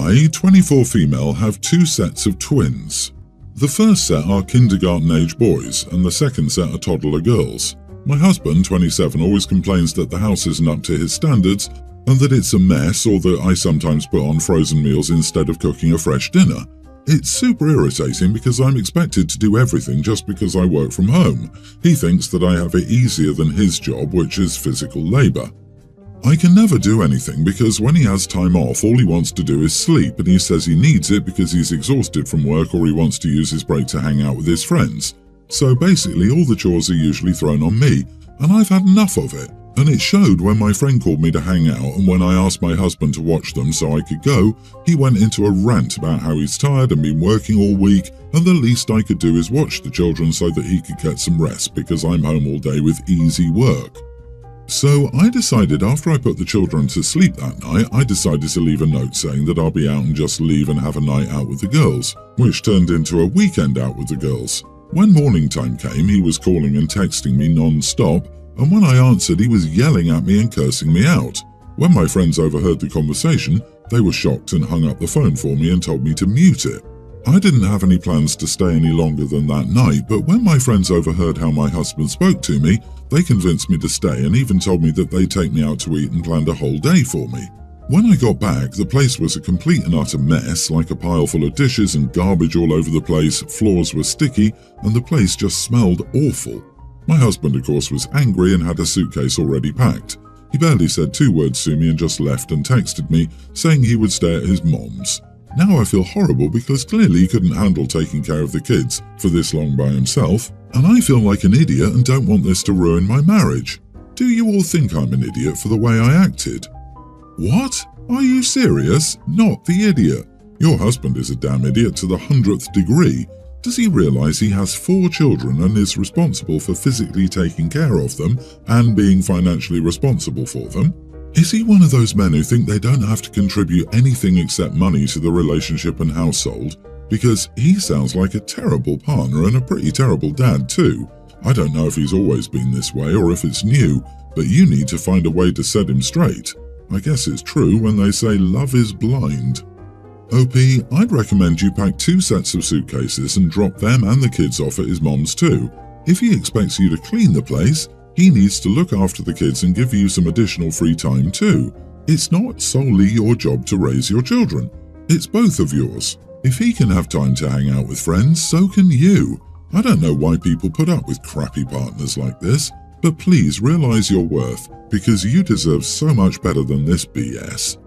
I, 24 female, have two sets of twins. The first set are kindergarten-age boys, and the second set are toddler girls. My husband, 27, always complains that the house isn't up to his standards, and that it's a mess, or that I sometimes put on frozen meals instead of cooking a fresh dinner. It's super irritating because I'm expected to do everything just because I work from home. He thinks that I have it easier than his job, which is physical labor. I can never do anything because when he has time off, all he wants to do is sleep, and he says he needs it because he's exhausted from work or he wants to use his break to hang out with his friends. So basically all the chores are usually thrown on me, and I've had enough of it. And it showed when my friend called me to hang out, and when I asked my husband to watch them so I could go, he went into a rant about how he's tired and been working all week, and the least I could do is watch the children so that he could get some rest because I'm home all day with easy work. So I decided after I put the children to sleep that night, I decided to leave a note saying that I'll be out and just leave and have a night out with the girls, which turned into a weekend out with the girls. When morning time came, he was calling and texting me non-stop, and when I answered, he was yelling at me and cursing me out. When my friends overheard the conversation, they were shocked and hung up the phone for me and told me to mute it. I didn't have any plans to stay any longer than that night, but when my friends overheard how my husband spoke to me, they convinced me to stay and even told me that they'd take me out to eat and planned a whole day for me. When I got back, the place was a complete and utter mess, like a pile full of dishes and garbage all over the place, floors were sticky, and the place just smelled awful. My husband, of course, was angry and had a suitcase already packed. He barely said 2 words to me and just left and texted me, saying he would stay at his mom's. Now I feel horrible because clearly he couldn't handle taking care of the kids for this long by himself, and I feel like an idiot and don't want this to ruin my marriage. Do you all think I'm an idiot for the way I acted? What? Are you serious? Not the idiot. Your husband is a damn idiot to the 100th degree. Does he realize he has 4 children and is responsible for physically taking care of them and being financially responsible for them? Is he one of those men who think they don't have to contribute anything except money to the relationship and household? Because he sounds like a terrible partner and a pretty terrible dad too. I don't know if he's always been this way or if it's new, but you need to find a way to set him straight. I guess it's true when they say love is blind. OP, I'd recommend you pack 2 sets of suitcases and drop them and the kids off at his mom's too. If he expects you to clean the place, he needs to look after the kids and give you some additional free time too. It's not solely your job to raise your children. It's both of yours. If he can have time to hang out with friends, so can you. I don't know why people put up with crappy partners like this, but please realize your worth because you deserve so much better than this BS.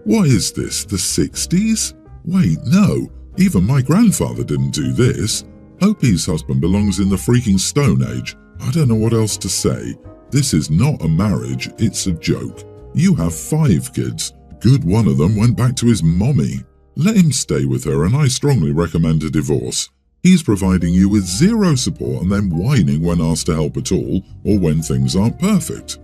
What is this, the 60s? Wait, no, even my grandfather didn't do this. OP's husband belongs in the freaking Stone Age. I don't know what else to say. This is not a marriage, it's a joke. You have 5 kids. Good one of them went back to his mommy. Let him stay with her and I strongly recommend a divorce. He's providing you with 0 support and then whining when asked to help at all or when things aren't perfect.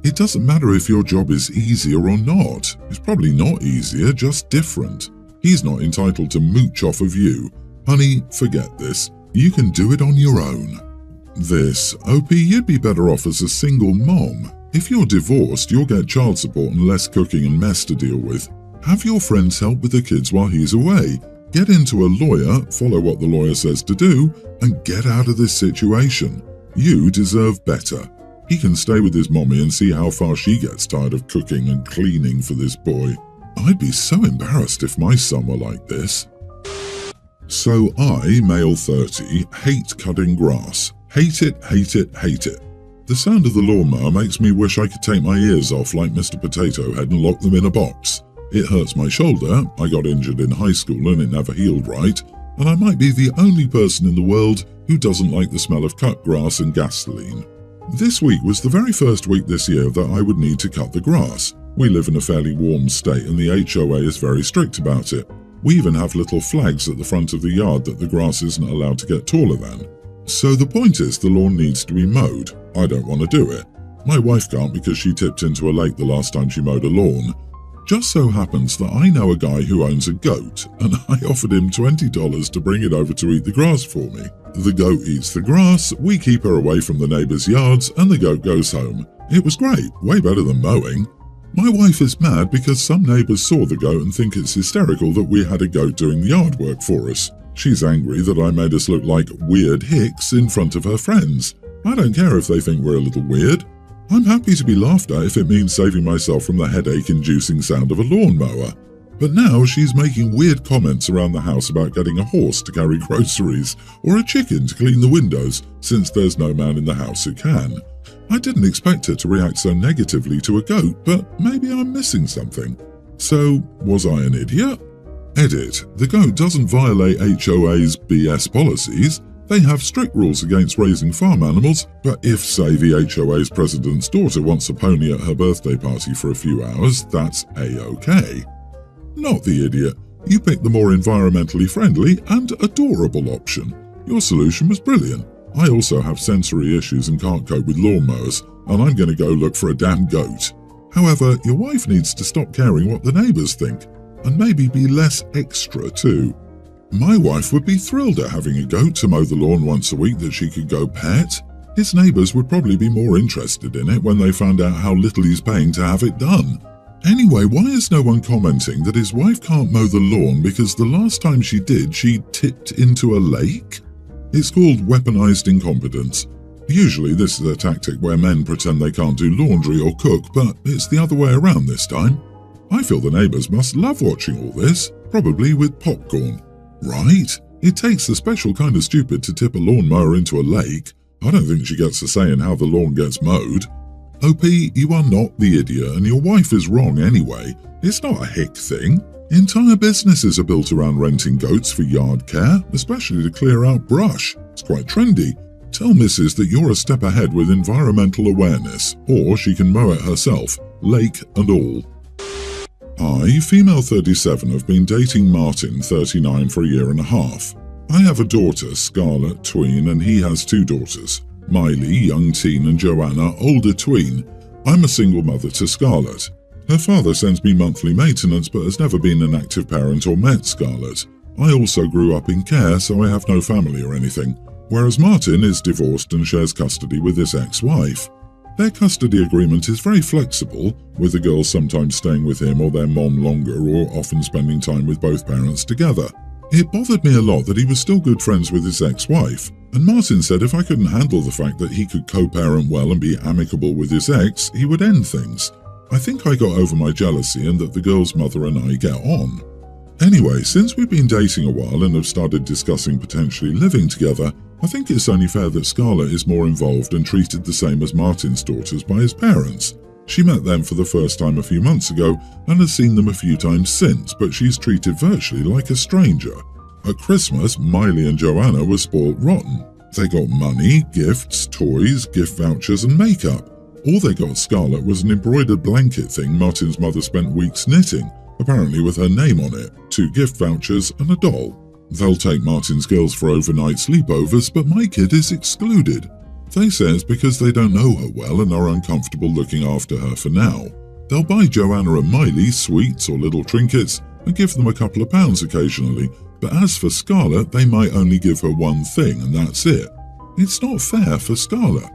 It doesn't matter if your job is easier or not. It's probably not easier, just different. He's not entitled to mooch off of you. Honey, forget this. You can do it on your own. This, OP, you'd be better off as a single mom. If you're divorced, you'll get child support and less cooking and mess to deal with. Have your friends help with the kids while he's away. Get into a lawyer, follow what the lawyer says to do, and get out of this situation. You deserve better. He can stay with his mommy and see how far she gets tired of cooking and cleaning for this boy. I'd be so embarrassed if my son were like this. So I, male 30, hate cutting grass. Hate it, hate it, hate it. The sound of the lawnmower makes me wish I could take my ears off like Mr. Potato Head and lock them in a box. It hurts my shoulder, I got injured in high school and it never healed right, and I might be the only person in the world who doesn't like the smell of cut grass and gasoline. This week was the very first week this year that I would need to cut the grass. We live in a fairly warm state and the HOA is very strict about it. We even have little flags at the front of the yard that the grass isn't allowed to get taller than. So the point is the lawn needs to be mowed. I don't want to do it. My wife can't because she tipped into a lake the last time she mowed a lawn. Just so happens that I know a guy who owns a goat, and I offered him $20 to bring it over to eat the grass for me. The goat eats the grass, we keep her away from the neighbours' yards, and the goat goes home. It was great, way better than mowing. My wife is mad because some neighbours saw the goat and think it's hysterical that we had a goat doing the yard work for us. She's angry that I made us look like weird hicks in front of her friends. I don't care if they think we're a little weird. I'm happy to be laughed at if it means saving myself from the headache-inducing sound of a lawnmower. But now she's making weird comments around the house about getting a horse to carry groceries or a chicken to clean the windows since there's no man in the house who can. I didn't expect her to react so negatively to a goat, but maybe I'm missing something. So, was I an idiot? Edit. The goat doesn't violate HOA's BS policies. They have strict rules against raising farm animals, but if, say, the HOA's president's daughter wants a pony at her birthday party for a few hours, that's A-OK. Not the idiot. You picked the more environmentally friendly and adorable option. Your solution was brilliant. I also have sensory issues and can't cope with lawnmowers, and I'm going to go look for a damn goat. However, your wife needs to stop caring what the neighbours think, and maybe be less extra too. My wife would be thrilled at having a goat to mow the lawn once a week that she could go pet. His neighbours would probably be more interested in it when they found out how little he's paying to have it done. Anyway, why is no one commenting that his wife can't mow the lawn because the last time she did, she tipped into a lake? It's called weaponized incompetence. Usually this is a tactic where men pretend they can't do laundry or cook, but it's the other way around this time. I feel the neighbours must love watching all this, probably with popcorn. Right? It takes a special kind of stupid to tip a lawnmower into a lake. I don't think she gets a say in how the lawn gets mowed. OP, you are not the idiot and your wife is wrong anyway. It's not a hick thing. Entire businesses are built around renting goats for yard care, especially to clear out brush. It's quite trendy. Tell Mrs. that you're a step ahead with environmental awareness, or she can mow it herself, lake and all. I, female 37, have been dating Martin, 39, for a year and a half. I have a daughter, Scarlett, tween, and he has two daughters, Miley, young teen, and Joanna, older tween. I'm a single mother to Scarlett. Her father sends me monthly maintenance but has never been an active parent or met Scarlett. I also grew up in care, so I have no family or anything, whereas Martin is divorced and shares custody with his ex-wife. Their custody agreement is very flexible, with the girls sometimes staying with him or their mom longer or often spending time with both parents together. It bothered me a lot that he was still good friends with his ex-wife, and Martin said if I couldn't handle the fact that he could co-parent well and be amicable with his ex, he would end things. I think I got over my jealousy and that the girl's mother and I get on. Anyway, since we've been dating a while and have started discussing potentially living together, I think it's only fair that Scarlett is more involved and treated the same as Martin's daughters by his parents. She met them for the first time a few months ago and has seen them a few times since, but she's treated virtually like a stranger. At Christmas, Miley and Joanna were spoilt rotten. They got money, gifts, toys, gift vouchers and makeup. All they got Scarlett was an embroidered blanket thing Martin's mother spent weeks knitting, apparently with her name on it, 2 gift vouchers and a doll. They'll take Martin's girls for overnight sleepovers, but my kid is excluded. They say it's because they don't know her well and are uncomfortable looking after her for now. They'll buy Joanna and Miley sweets or little trinkets and give them a couple of pounds occasionally, but as for Scarlett, they might only give her one thing and that's it. It's not fair for Scarlett.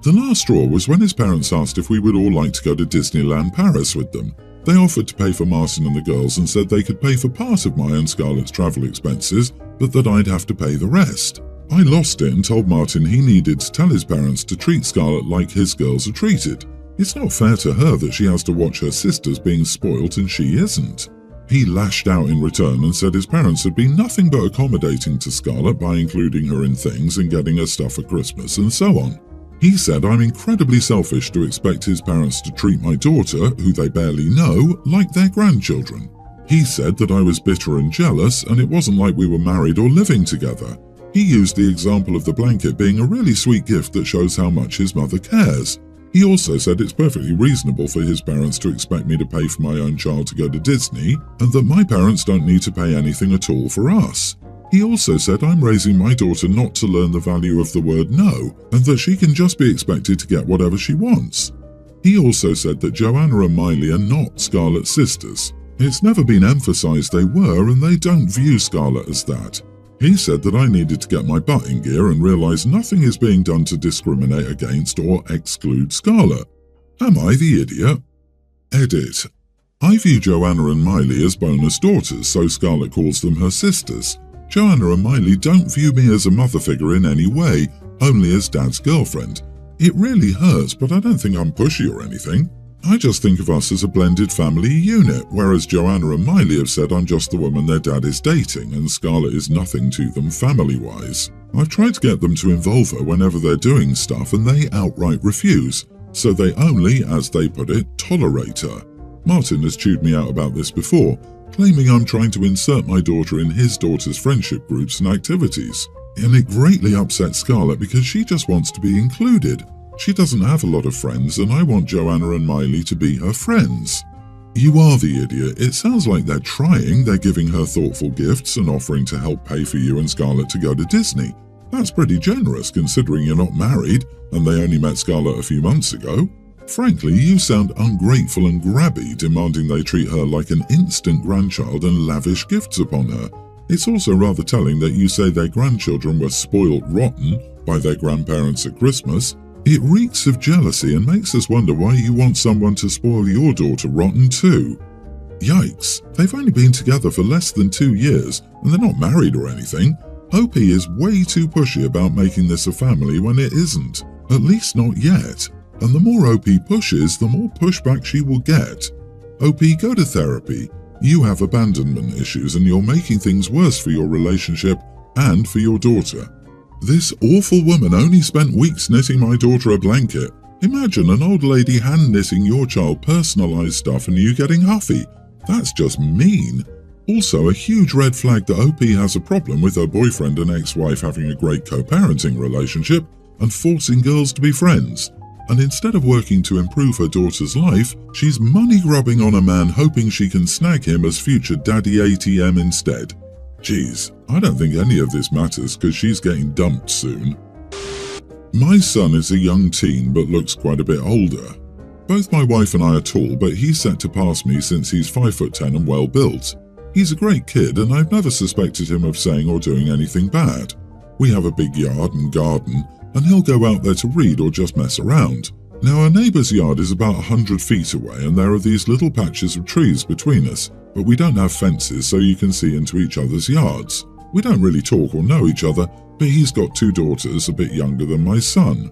The last straw was when his parents asked if we would all like to go to Disneyland Paris with them. They offered to pay for Martin and the girls and said they could pay for part of my and Scarlett's travel expenses, but that I'd have to pay the rest. I lost it and told Martin he needed to tell his parents to treat Scarlett like his girls are treated. It's not fair to her that she has to watch her sisters being spoilt and she isn't. He lashed out in return and said his parents had been nothing but accommodating to Scarlett by including her in things and getting her stuff for Christmas and so on. He said I'm incredibly selfish to expect his parents to treat my daughter, who they barely know, like their grandchildren. He said that I was bitter and jealous and it wasn't like we were married or living together. He used the example of the blanket being a really sweet gift that shows how much his mother cares. He also said it's perfectly reasonable for his parents to expect me to pay for my own child to go to Disney and that my parents don't need to pay anything at all for us. He also said I'm raising my daughter not to learn the value of the word no and that she can just be expected to get whatever she wants. He also said that Joanna and Miley are not Scarlett's sisters. It's never been emphasized they were and they don't view Scarlett as that. He said that I needed to get my butt in gear and realize nothing is being done to discriminate against or exclude Scarlett. Am I the idiot? Edit. I view Joanna and Miley as bonus daughters, so Scarlett calls them her sisters. Joanna and Miley don't view me as a mother figure in any way, only as Dad's girlfriend. It really hurts, but I don't think I'm pushy or anything. I just think of us as a blended family unit, whereas Joanna and Miley have said I'm just the woman their dad is dating, and Scarlett is nothing to them family-wise. I've tried to get them to involve her whenever they're doing stuff, and they outright refuse, so they only, as they put it, tolerate her. Martin has chewed me out about this before, claiming I'm trying to insert my daughter in his daughter's friendship groups and activities. And it greatly upsets Scarlett because she just wants to be included. She doesn't have a lot of friends, and I want Joanna and Miley to be her friends. You are the idiot. It sounds like they're trying. They're giving her thoughtful gifts and offering to help pay for you and Scarlett to go to Disney. That's pretty generous considering you're not married and they only met Scarlett a few months ago. Frankly, you sound ungrateful and grabby, demanding they treat her like an instant grandchild and lavish gifts upon her. It's also rather telling that you say their grandchildren were spoiled rotten by their grandparents at Christmas. It reeks of jealousy and makes us wonder why you want someone to spoil your daughter rotten too. Yikes, they've only been together for less than 2 years and they're not married or anything. OP is way too pushy about making this a family when it isn't, at least not yet. And the more OP pushes, the more pushback she will get. OP, go to therapy. You have abandonment issues and you're making things worse for your relationship and for your daughter. This awful woman only spent weeks knitting my daughter a blanket. Imagine an old lady hand knitting your child personalized stuff and you getting huffy. That's just mean. Also, a huge red flag that OP has a problem with her boyfriend and ex-wife having a great co-parenting relationship and forcing girls to be friends. And instead of working to improve her daughter's life, she's money-grubbing on a man hoping she can snag him as future daddy ATM instead. Geez, I don't think any of this matters because she's getting dumped soon. My son is a young teen but looks quite a bit older. Both my wife and I are tall, but he's set to pass me since he's 5'10" and well built. He's a great kid and I've never suspected him of saying or doing anything bad. We have a big yard and garden, and he'll go out there to read or just mess around. Now, our neighbour's yard is about 100 feet away and there are these little patches of trees between us, but we don't have fences so you can see into each other's yards. We don't really talk or know each other, but he's got 2 daughters a bit younger than my son.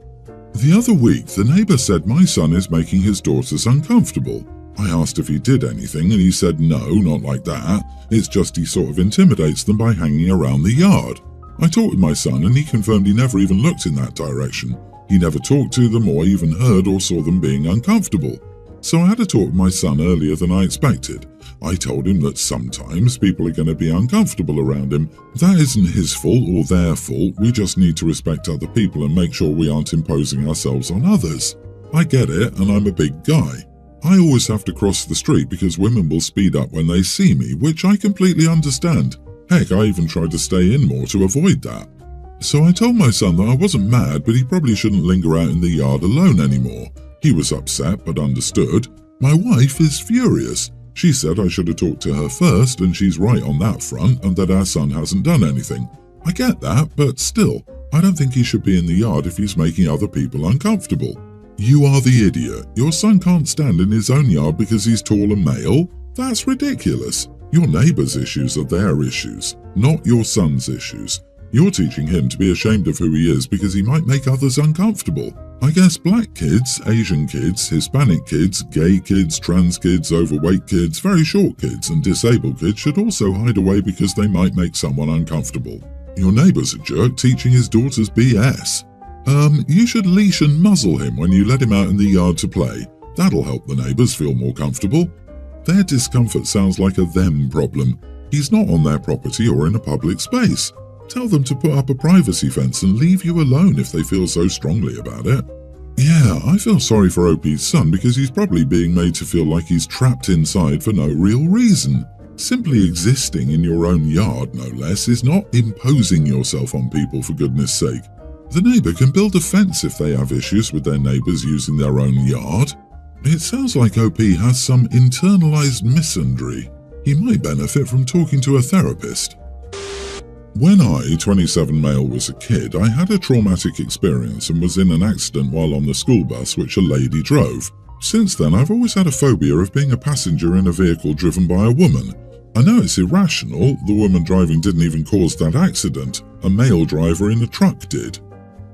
The other week, the neighbour said my son is making his daughters uncomfortable. I asked if he did anything and he said no, not like that. It's just he sort of intimidates them by hanging around the yard. I talked with my son and he confirmed he never even looked in that direction. He never talked to them or even heard or saw them being uncomfortable. So I had a talk with my son earlier than I expected. I told him that sometimes people are going to be uncomfortable around him. That isn't his fault or their fault. We just need to respect other people and make sure we aren't imposing ourselves on others. I get it, and I'm a big guy. I always have to cross the street because women will speed up when they see me, which I completely understand. Heck, I even tried to stay in more to avoid that. So I told my son that I wasn't mad, but he probably shouldn't linger out in the yard alone anymore. He was upset, but understood. My wife is furious. She said I should have talked to her first, and she's right on that front, and that our son hasn't done anything. I get that, but still, I don't think he should be in the yard if he's making other people uncomfortable. You are the idiot. Your son can't stand in his own yard because he's tall and male? That's ridiculous. Your neighbour's issues are their issues, not your son's issues. You're teaching him to be ashamed of who he is because he might make others uncomfortable. I guess black kids, Asian kids, Hispanic kids, gay kids, trans kids, overweight kids, very short kids, and disabled kids should also hide away because they might make someone uncomfortable. Your neighbour's a jerk teaching his daughters BS. You should leash and muzzle him when you let him out in the yard to play. That'll help the neighbours feel more comfortable. Their discomfort sounds like a them problem. He's not on their property or in a public space. Tell them to put up a privacy fence and leave you alone if they feel so strongly about it. Yeah, I feel sorry for OP's son because he's probably being made to feel like he's trapped inside for no real reason. Simply existing in your own yard, no less, is not imposing yourself on people, for goodness sake. The neighbour can build a fence if they have issues with their neighbours using their own yard. It sounds like OP has some internalized misandry. He might benefit from talking to a therapist. When I, 27 male, was a kid, I had a traumatic experience and was in an accident while on the school bus which a lady drove. Since then, I've always had a phobia of being a passenger in a vehicle driven by a woman. I know it's irrational, the woman driving didn't even cause that accident, a male driver in a truck did.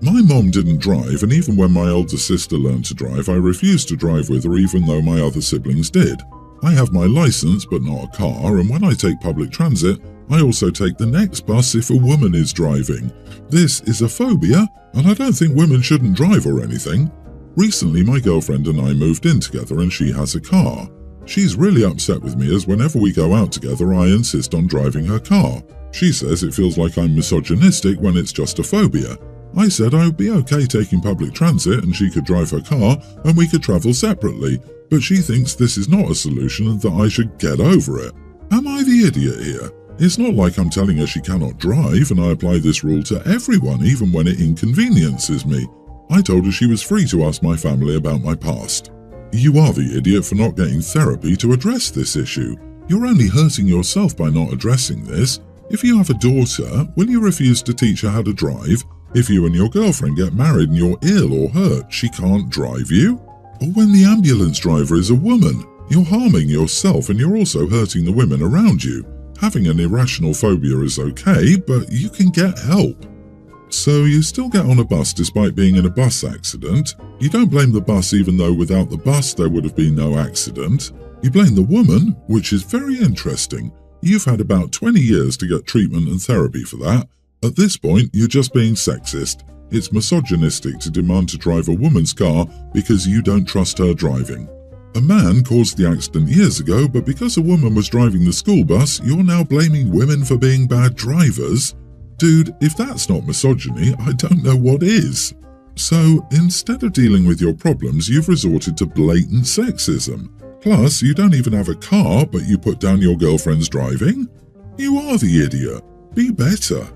My mom didn't drive, and even when my older sister learned to drive, I refused to drive with her even though my other siblings did. I have my license but not a car, and when I take public transit, I also take the next bus if a woman is driving. This is a phobia, and I don't think women shouldn't drive or anything. Recently, my girlfriend and I moved in together and she has a car. She's really upset with me as whenever we go out together, I insist on driving her car. She says it feels like I'm misogynistic when it's just a phobia. I said I would be okay taking public transit and she could drive her car and we could travel separately, but she thinks this is not a solution and that I should get over it. Am I the idiot here? It's not like I'm telling her she cannot drive, and I apply this rule to everyone even when it inconveniences me. I told her she was free to ask my family about my past. You are the idiot for not getting therapy to address this issue. You're only hurting yourself by not addressing this. If you have a daughter, will you refuse to teach her how to drive? If you and your girlfriend get married and you're ill or hurt, she can't drive you? Or when the ambulance driver is a woman, you're harming yourself and you're also hurting the women around you. Having an irrational phobia is okay, but you can get help. So you still get on a bus despite being in a bus accident. You don't blame the bus even though without the bus there would have been no accident. You blame the woman, which is very interesting. You've had about 20 years to get treatment and therapy for that. At this point, you're just being sexist. It's misogynistic to demand to drive a woman's car because you don't trust her driving. A man caused the accident years ago, but because a woman was driving the school bus, you're now blaming women for being bad drivers? Dude, if that's not misogyny, I don't know what is. So, instead of dealing with your problems, you've resorted to blatant sexism. Plus, you don't even have a car, but you put down your girlfriend's driving? You are the idiot. Be better.